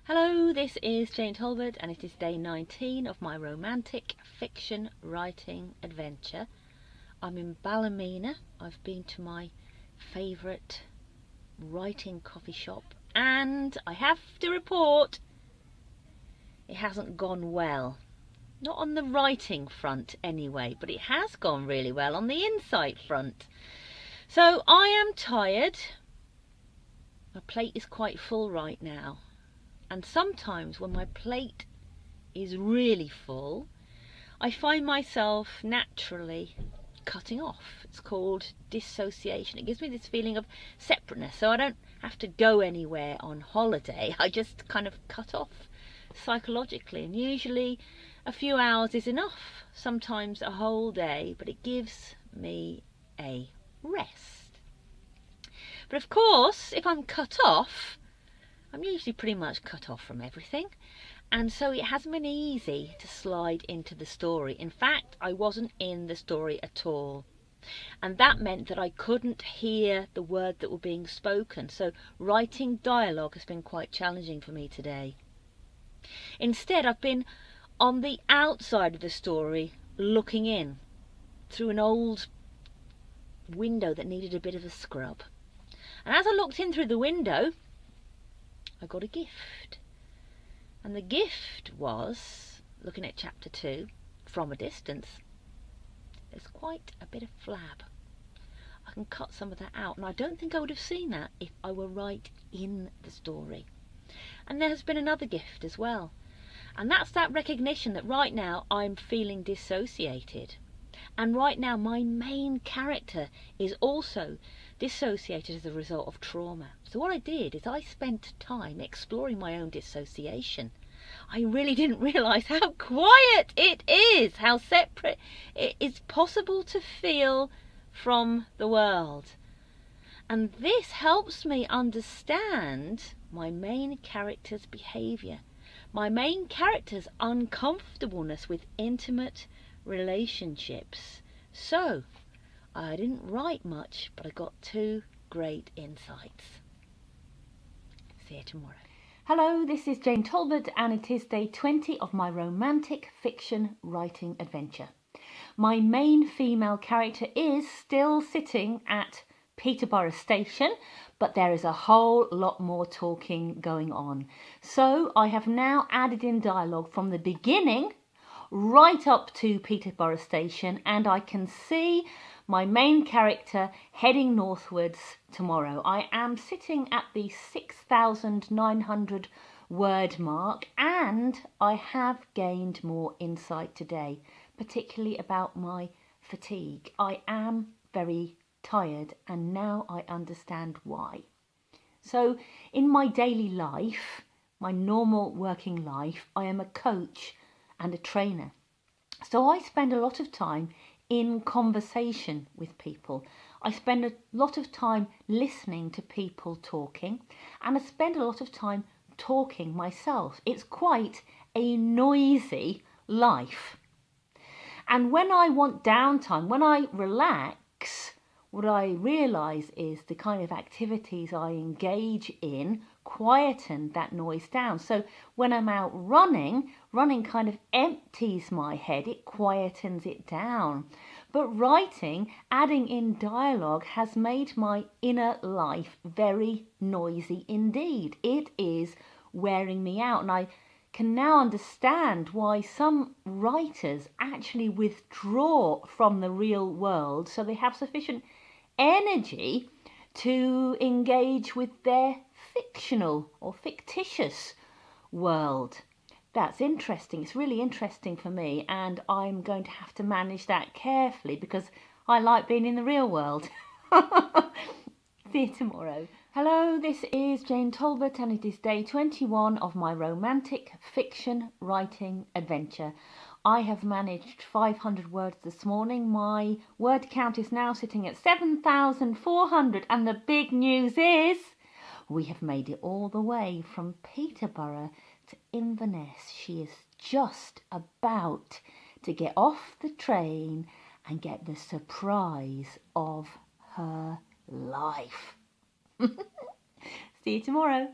Hello, this is Jane Talbot and it is day 19 of my romantic fiction writing adventure. I'm in Ballymena. I've been to my favourite writing coffee shop and I have to report it hasn't gone well. Not on the writing front anyway, but it has gone really well on the insight front. So I am tired. My plate is quite full right now. And sometimes when my plate is really full, I find myself naturally cutting off. It's called dissociation. It gives me this feeling of separateness, so I don't have to go anywhere on holiday. I just kind of cut off psychologically, and usually a few hours is enough, sometimes a whole day, but it gives me a rest. But of course, if I'm cut off, I'm usually pretty much cut off from everything, and so it hasn't been easy to slide into the story. In fact, I wasn't in the story at all, and that meant that I couldn't hear the words that were being spoken, so writing dialogue has been quite challenging for me today. Instead, I've been on the outside of the story, looking in through an old window that needed a bit of a scrub. And as I looked in through the window, I got a gift. And the gift was, looking at chapter 2 from a distance, there's quite a bit of flab. I can cut some of that out, and I don't think I would have seen that if I were right in the story. And there has been another gift as well, and that's that recognition that right now I'm feeling dissociated, and right now my main character is also dissociated as a result of trauma. So what I did is I spent time exploring my own dissociation. I really didn't realise how quiet it is, how separate it is possible to feel from the world. And this helps me understand my main character's behaviour, my main character's uncomfortableness with intimate relationships. So I didn't write much, but I got 2 great insights. See you tomorrow. Hello, this is Jane Talbot and it is day 20 of my romantic fiction writing adventure. My main female character is still sitting at Peterborough Station, but there is a whole lot more talking going on. So I have now added in dialogue from the beginning right up to Peterborough Station, and I can see my main character heading northwards tomorrow. I am sitting at the 6,900 word mark, and I have gained more insight today, particularly about my fatigue. I am very tired, and now I understand why. So in my daily life, my normal working life, I am a coach and a trainer. So I spend a lot of time in conversation with people. I spend a lot of time listening to people talking, and I spend a lot of time talking myself. It's quite a noisy life. And when I want downtime, when I relax, what I realise is the kind of activities I engage in quieten that noise down. So when I'm out running kind of empties my head, it quietens it down. But writing, adding in dialogue, has made my inner life very noisy indeed. It is wearing me out, and I can now understand why some writers actually withdraw from the real world so they have sufficient energy to engage with their fictional or fictitious world. That's interesting. It's really interesting for me, and I'm going to have to manage that carefully because I like being in the real world. See you tomorrow. Hello, this is Jane Talbot and it is day 21 of my romantic fiction writing adventure. I have managed 500 words this morning. My word count is now sitting at 7,400, and the big news is we have made it all the way from Peterborough to Inverness. She is just about to get off the train and get the surprise of her life. See you tomorrow.